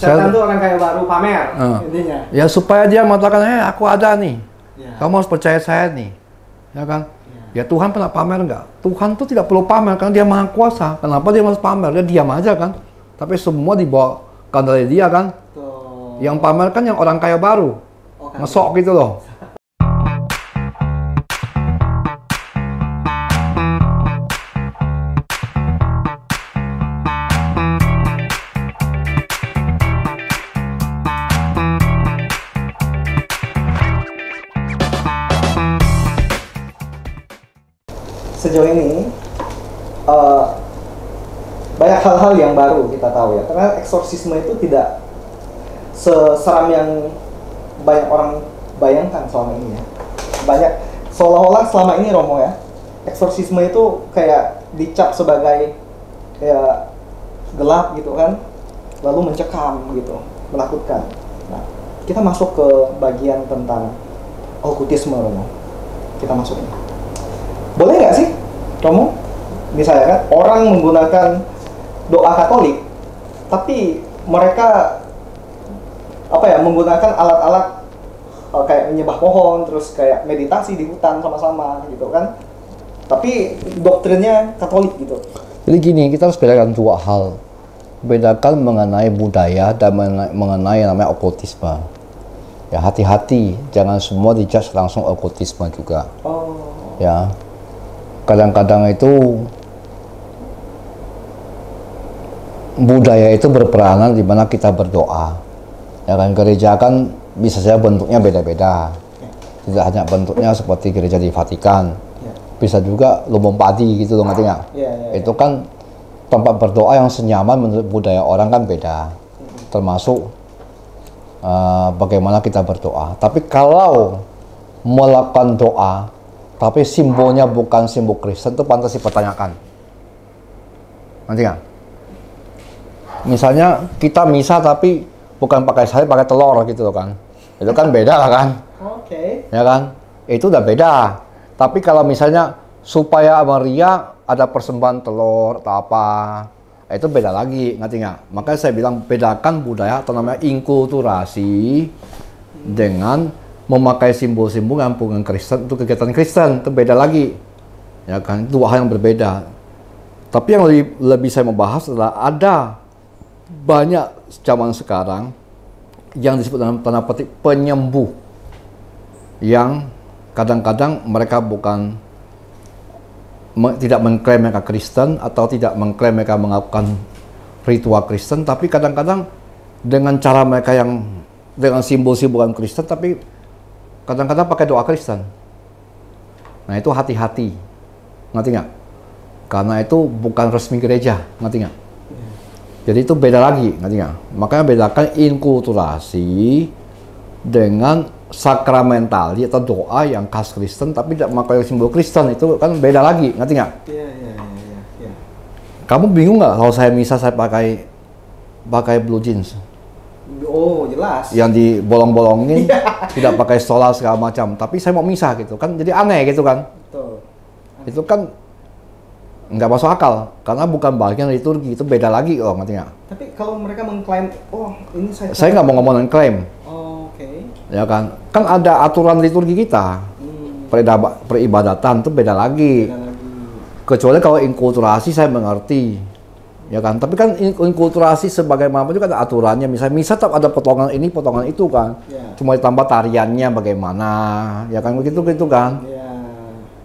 Setan tuh orang kaya baru pamer intinya. Ya supaya dia mengatakan, aku ada nih. Ya. Kamu harus percaya saya nih. Ya kan? Ya Tuhan pernah pamer enggak? Tuhan tuh tidak perlu pamer karena dia maha kuasa. Kenapa dia harus pamer? Dia diam aja kan? Tapi semua dibawa kendali dia kan? Tuh. Yang pamer kan yang orang kaya baru. Ngesok gitu loh. Sejauh ini banyak hal-hal yang baru kita tahu ya, karena eksorsisme itu tidak seseram yang banyak orang bayangkan selama ini ya. Banyak seolah-olah selama ini Romo ya, eksorsisme itu kayak dicap sebagai kayak gelap gitu kan, lalu mencekam gitu, menakutkan. Nah, kita masuk ke bagian tentang okultisme Romo. Kita masuk ini. Boleh nggak sih, Romo? Misalnya kan, orang menggunakan doa Katolik, tapi mereka menggunakan alat-alat kayak menyembah pohon, terus kayak meditasi di hutan sama-sama gitu kan. Tapi doktrinnya Katolik gitu. Jadi gini, kita harus bedakan dua hal. Bedakan mengenai budaya dan mengenai yang namanya okultisme. Ya hati-hati, jangan semua dijudge langsung okultisme juga. Oh. Ya. Kadang-kadang itu budaya itu berperanan di mana kita berdoa. Ya kan, gereja kan bisa saja bentuknya beda-beda. Tidak hanya bentuknya seperti gereja di Vatikan. Bisa juga lumbung padi gitu loh, ngerti nggak? Itu kan tempat berdoa yang senyaman menurut budaya orang kan beda. Termasuk bagaimana kita berdoa. Tapi kalau melakukan doa tapi simbolnya bukan simbol Kristen, itu pantas dipertanyakan. Nanti nggak? Misalnya kita misa tapi bukan pakai sayur, pakai telur gitu loh kan. Itu kan beda lah kan. Oke. Ya kan? Itu udah beda. Tapi kalau misalnya supaya Maria ada persembahan telur atau apa, itu beda lagi, ngerti nggak? Makanya saya bilang bedakan budaya atau namanya inkulturasi dengan memakai simbol-simbol yang bukan Kristen untuk kegiatan Kristen, itu beda lagi, ya kan? Itu dua hal yang berbeda. Tapi yang lebih saya membahas adalah ada banyak zaman sekarang yang disebut dalam tanda petik penyembuh, yang kadang-kadang mereka bukan tidak mengklaim mereka Kristen atau tidak mengklaim mereka melakukan ritual Kristen, tapi kadang-kadang dengan cara mereka yang dengan simbol-simbol Kristen, tapi kadang-kadang pakai doa Kristen. Nah itu hati-hati, ngerti nggak? Karena itu bukan resmi gereja, ngerti nggak? Jadi itu beda lagi, ngerti nggak? Makanya bedakan inkulturasi dengan sakramentali atau doa yang khas Kristen tapi tidak memakai simbol Kristen, itu kan beda lagi, ngerti nggak? Iya. Kamu bingung nggak kalau saya misa saya pakai blue jeans? Oh jelas. Yang dibolong-bolongin, tidak pakai stola segala macam. Tapi saya mau misa gitu kan, jadi aneh gitu kan? Betul. Itu kan nggak masuk akal karena bukan bagian liturgi, itu beda lagi loh, ngerti nggak? Tapi kalau mereka mengklaim, oh ini saya nggak mau ngomongin klaim. Oh, oke. Ya kan ada aturan liturgi kita. Peribadatan itu beda lagi. Kecuali kalau inkulturasi saya mengerti. Ya kan, tapi kan inkulturasi sebagaimana juga ada aturannya. Misalnya misa tetap ada potongan ini, potongan itu kan. Cuma ditambah tariannya bagaimana, ya kan begitu kan.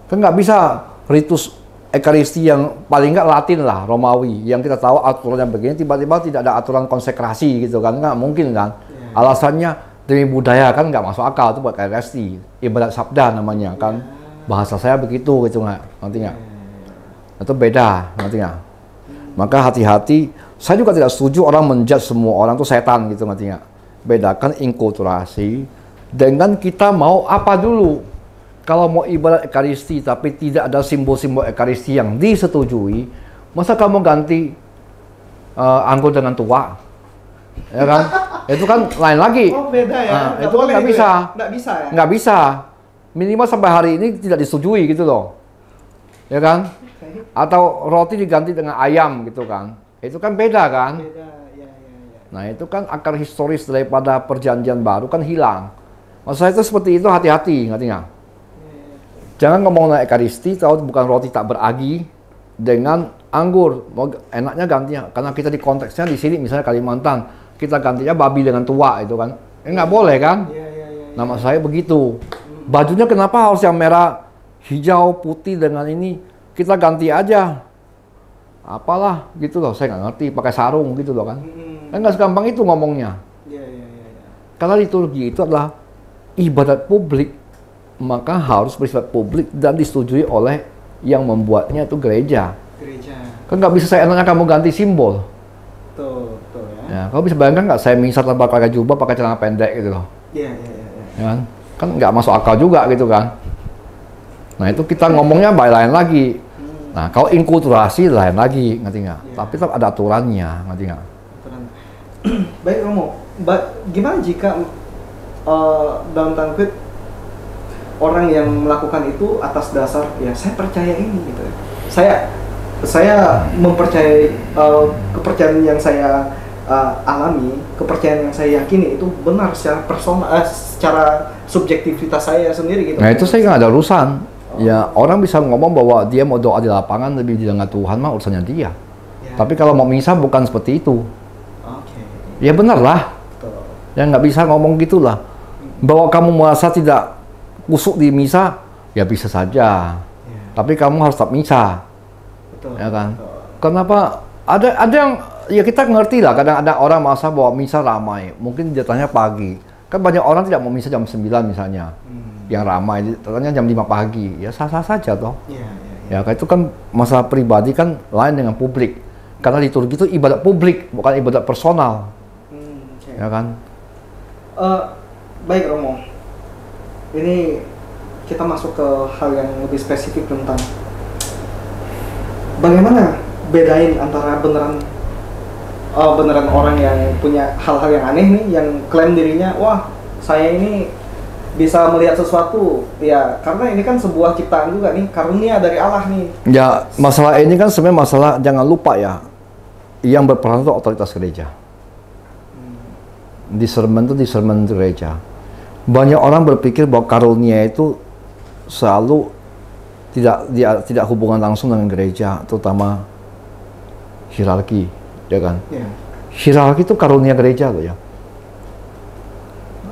Kan nggak bisa ritus Ekaristi yang paling nggak Latin lah, Romawi, yang kita tahu aturannya begini, tiba-tiba tidak ada aturan konsekrasi gitu kan, nggak mungkin kan. Alasannya demi budaya kan nggak masuk akal, itu buat Ekaristi, ibadat sabda namanya kan. Bahasa saya begitu gitu ngerti nggak? Itu beda, ngerti nggak? Maka hati-hati, saya juga tidak setuju orang menjudge semua orang itu setan gitu, ngerti nggak? Bedakan inkulturasi dengan kita mau apa dulu. Kalau mau ibadat Ekaristi tapi tidak ada simbol-simbol Ekaristi yang disetujui, masa kamu ganti anggur dengan tua? Ya kan? Itu kan lain lagi. Oh beda ya? Nah, itu kan nggak bisa. Nggak bisa ya? Nggak bisa. Minimal sampai hari ini tidak disetujui gitu loh. Ya kan? Atau roti diganti dengan ayam gitu kan, itu kan beda kan. Beda, ya. Nah itu kan akar historis daripada perjanjian baru kan hilang. Maksud saya itu seperti itu, hati-hati, ngerti nggak? Jangan ngomong naik Ekaristi kalau bukan roti tak beragi dengan anggur. Mau enaknya gantinya, karena kita di konteksnya di sini misalnya Kalimantan, kita gantinya babi dengan tua itu kan, nggak boleh kan? Nama saya begitu. Bajunya kenapa harus yang merah, hijau, putih dengan ini? Kita ganti aja. Apalah gitu loh, saya nggak ngerti. Pakai sarung gitu loh kan? Nggak segampang itu ngomongnya. Karena liturgi itu adalah ibadat publik, maka harus bersifat publik dan disetujui oleh yang membuatnya itu gereja. Kan nggak bisa saya enaknya kamu ganti simbol. Betul ya. Ya, kalau bisa bayangkan nggak saya misal tanpa pakai jubah, pakai celana pendek gitu loh. Ya kan? Kan nggak masuk akal juga gitu kan. Nah itu kita ngomongnya lain lagi. Nah kalau inkulturasi lain lagi, ngerti nggak? Tapi tetap ada aturannya, ngerti nggak? Baik Romo, gimana jika dalam tanda kutip orang yang melakukan itu atas dasar ya saya percaya ini gitu. Saya mempercayai kepercayaan yang saya alami, kepercayaan yang saya yakini itu benar secara personal, secara subjektivitas saya sendiri gitu. Nah itu saya nggak ada urusan. Ya orang bisa ngomong bahwa dia mau doa di lapangan lebih dengan Tuhan mah urusannya dia. Tapi kalau mau misa bukan seperti itu. Ya benar lah. Ya nggak bisa ngomong gitulah. Bahwa kamu merasa tidak kusuk di misa, ya bisa saja. Tapi kamu harus tetap misa. Ya kan? Kenapa? Ada yang ya kita ngerti lah. Kadang ada orang merasa bahwa misa ramai. Mungkin jatahnya pagi. Kan banyak orang tidak mau misa jam 9 misalnya. Yang ramai, katanya jam 5 pagi. Ya sah-sah saja toh. Ya itu kan masalah pribadi kan lain dengan publik. Karena liturgi itu ibadat publik, bukan ibadat personal. Ya kan? Baik Romo, ini kita masuk ke hal yang lebih spesifik tentang bagaimana bedain antara beneran orang yang punya hal-hal yang aneh nih, yang klaim dirinya, wah saya ini bisa melihat sesuatu, ya karena ini kan sebuah ciptaan juga nih, karunia dari Allah nih. Ya masalah ini kan sebenarnya masalah, jangan lupa ya, yang berperan itu otoritas gereja. Discernment itu discernment gereja. Banyak orang berpikir bahwa karunia itu selalu tidak hubungan langsung dengan gereja, terutama hierarki, ya kan? Hierarki itu karunia gereja loh ya.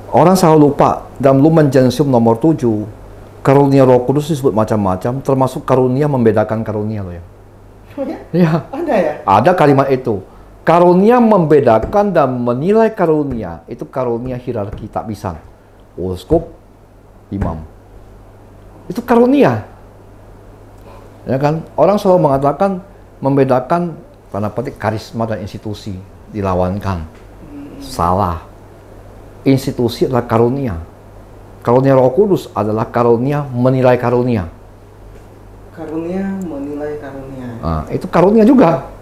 Orang selalu lupa dalam Lumen Gentium nomor 7, karunia Roh Kudus disebut macam-macam, termasuk karunia membedakan karunia loh ya. Ya. Ada ya? Ada kalimat itu. Karunia membedakan dan menilai karunia, itu karunia hierarki tak bisa. Uskup, imam. Itu karunia. Ya kan? Orang selalu mengatakan membedakan tanda petik karisma dan institusi dilawankan. Salah. Institusi adalah karunia. Karunia Roh Kudus adalah karunia menilai karunia. Karunia menilai karunia. Nah, itu karunia juga.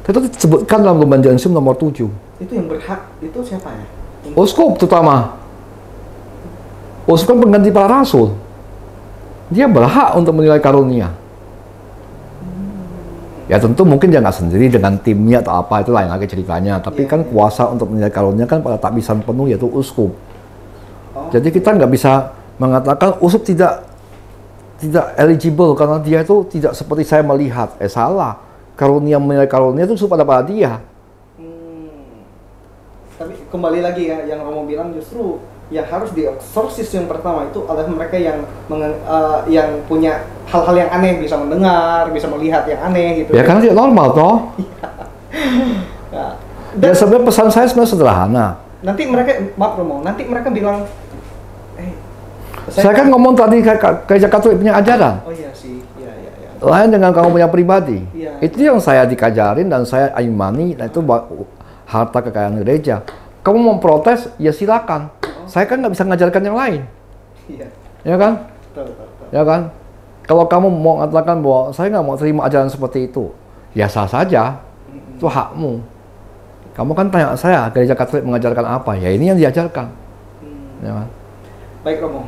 Itu disebutkan dalam Lumen Gentium nomor 7. Itu yang berhak, itu siapa ya? Uskup terutama. Uskup kan pengganti para rasul. Dia berhak untuk menilai karunia. Ya tentu mungkin dia nggak sendiri dengan timnya atau apa, itu lain lagi ceritanya. Tapi kan kuasa untuk menilai karunia kan pada takbisan penuh, yaitu uskup. Jadi kita nggak bisa mengatakan uskup tidak eligible karena dia itu tidak seperti saya melihat. Salah. Karunia menilai karunia itu pada dia. Tapi kembali lagi ya, yang Romo bilang justru yang harus dieksorsis yang pertama itu adalah mereka yang punya hal-hal yang aneh, bisa mendengar, bisa melihat yang aneh gitu. Ya karena tidak normal toh. Dan sebenarnya pesan saya sebenarnya sederhana. Nanti mereka, maaf Romo, nanti mereka bilang, saya kan ngomong tadi gereja Katolik punya ajaran. Oh iya sih, iya. Lain dengan kamu punya pribadi. Itu yang saya dikajarin dan saya imani, dan itu harta kekayaan gereja. Kamu mau protes, ya silakan. Saya kan nggak bisa mengajarkan yang lain. Ya kan? Ya kan? Kalau kamu mau mengatakan bahwa saya nggak mau terima ajaran seperti itu, ya sah saja. Itu hakmu. Kamu kan tanya saya, gereja Katolik mengajarkan apa? Ya ini yang diajarkan. Ya kan? Baik Romo.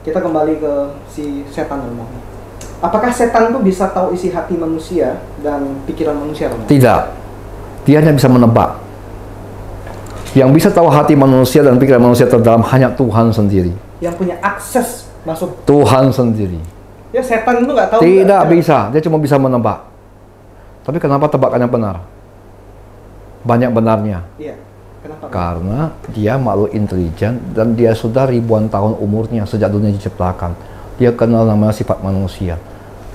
Kita kembali ke si setan Romo. Apakah setan itu bisa tahu isi hati manusia dan pikiran manusia Romo? Tidak. Dia hanya bisa menebak. Yang bisa tahu hati manusia dan pikiran manusia terdalam hanya Tuhan sendiri. Yang punya akses masuk. Tuhan sendiri. Ya setan itu nggak tahu. Tidak bisa, dia cuma bisa menebak. Tapi kenapa tebakannya benar? Banyak benarnya. Iya. Kenapa? Karena dia makhluk intelijen dan dia sudah ribuan tahun umurnya sejak dunia diciptakan. Dia kenal namanya sifat manusia.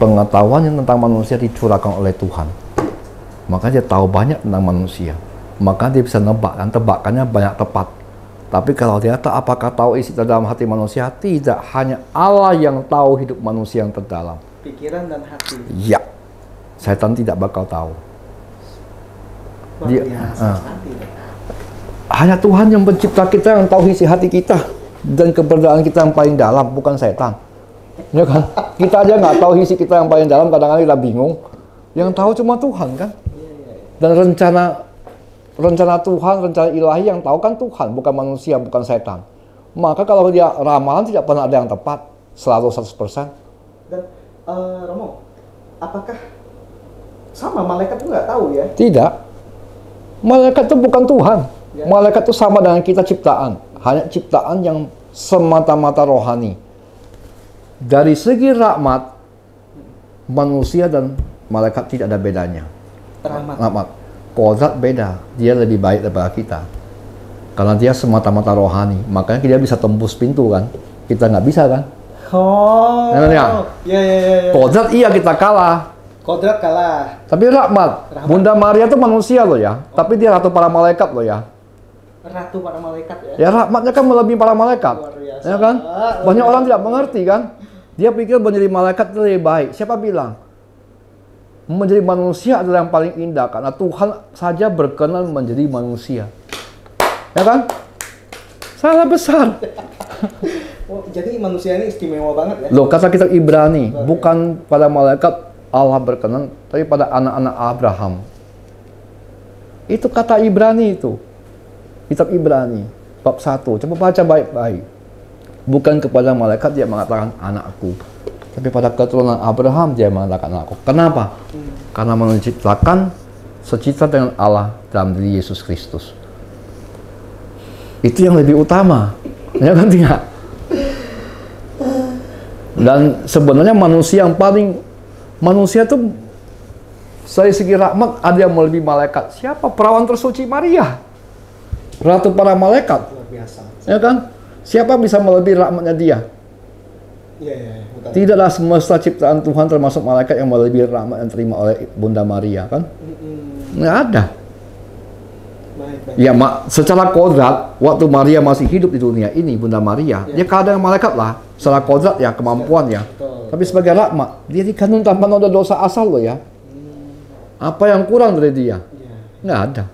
Pengetahuan yang tentang manusia dicurahkan oleh Tuhan. Maka dia tahu banyak tentang manusia. Maka dia bisa nebak dan tebakannya banyak tepat. Tapi kalau dia tak apakah tahu isi terdalam hati manusia, tidak, hanya Allah yang tahu hidup manusia yang terdalam. Pikiran dan hati. Ya, setan tidak bakal tahu. Dia, hanya Tuhan yang pencipta kita yang tahu isi hati kita dan keberadaan kita yang paling dalam, bukan setan. Ya kan? Kita aja nggak tahu isi kita yang paling dalam, kadang-kadang kita bingung. Yang tahu cuma Tuhan kan? Dan rencana Tuhan, rencana ilahi yang tahu kan Tuhan, bukan manusia, bukan setan. Maka kalau dia ramalan tidak pernah ada yang tepat, selalu 100%. Dan Romo, apakah sama malaikat itu nggak tahu ya? Tidak. Malaikat itu bukan Tuhan. Ya. Malaikat itu sama dengan kita ciptaan. Hanya ciptaan yang semata-mata rohani. Dari segi rahmat, manusia dan malaikat tidak ada bedanya. Rahmat. Kodrat beda, dia lebih baik daripada kita. Karena dia semata-mata rohani, makanya dia bisa tembus pintu kan. Kita nggak bisa kan. Oh. Ya. Kodrat iya kita kalah. Kodrat kalah. Tapi rahmat. Bunda Maria itu manusia loh ya. Tapi dia ratu para malaikat loh ya. Ratu para malaikat ya. Ya rahmatnya kan melebihi para malaikat. Ya kan? Banyak orang tidak mengerti kan. Dia pikir menjadi malaikat itu lebih baik. Siapa bilang? Menjadi manusia adalah yang paling indah karena Tuhan saja berkenan menjadi manusia. Ya kan? Salah besar. Oh, jadi manusia ini istimewa banget ya? Loh, kata kitab Ibrani, bukan pada malaikat Allah berkenan, tapi pada anak-anak Abraham. Itu kata Ibrani itu. Kitab Ibrani, bab 1. Coba baca baik-baik. Bukan kepada malaikat dia mengatakan anakku. Tapi pada keturunan Abraham dia mengatakan anakku. Kenapa? Karena menciptakan secitra dengan Allah dalam diri Yesus Kristus. Itu yang lebih utama. Ya kan tidak? Dan sebenarnya manusia yang paling, manusia itu dari segi rahmat ada yang melebihi malaikat. Siapa? Perawan tersuci Maria, ratu para malaikat. Luar biasa. Ya kan? Siapa bisa melebihi rahmatnya dia? Iya. Tidaklah semesta ciptaan Tuhan termasuk malaikat yang melebihi rahmat yang terima oleh Bunda Maria kan? Nggak ada. Baik. Ya, secara kodrat waktu Maria masih hidup di dunia ini, Bunda Maria, dia kalah dengan malaikat lah. Secara kodrat ya, kemampuan ya. Tapi sebagai rahmat, dia dikandung tanpa noda dosa asal loh ya. Apa yang kurang dari dia? Nggak ada.